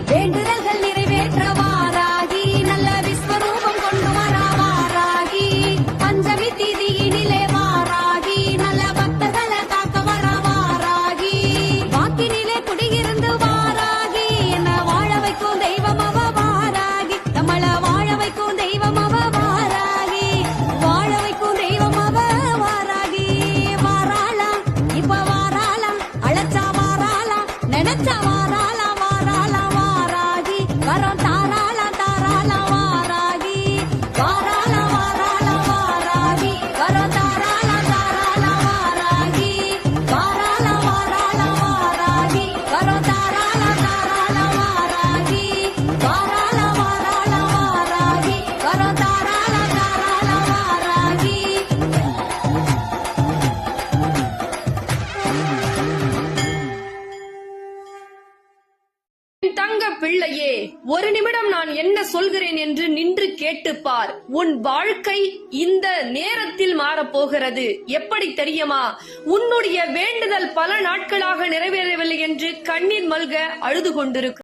வேண்டுதல்கள் நிறைவேற்ற வாராகி நல்ல விஸ்வரூபம் கொண்டு வர வாராகி பஞ்சமி திதியினிலே வாராகி நல்ல பக்தர்களை காக்க வர வாராகி வாக்கினிலே குடியிருந்து வாராகி என்ன வாழ வைக்கும் தெய்வம் அவ வாராகி நம்மள வாழ வைக்கும் தெய்வம் அவ வாராகி வாழ வைக்கும் தெய்வம் அவ வாராகி வாராளா இப்ப வாராளா அழைச்சா வாராளா நினைச்சா வாராளா வாராளா வாராகி வரம் தாராளா தாராளா வாராகி வாராளா வாராளா வாராகி வரம் தாராளா தாராளா வாராகி வாராளா வாராளா வாராகி வரம் தாராளா தாராளா வாராகி வாராளா வாராளா வாராகி வரம் தாராளா தாராளா வாராகி தங்க பிள்ளையே, ஒரு நிமிடம் நான் என்ன சொல்கிறேன் என்று நின்று கேட்டுப்பார். உன் வாழ்க்கை இந்த நேரத்தில் மாறப்போகிறது. எப்படி தெரியுமா? உன்னுடைய வேண்டுதல் பல நாட்களாக நிறைவேறவில்லை என்று கண்ணீர் மல்க அழுது கொண்டிருக்கும்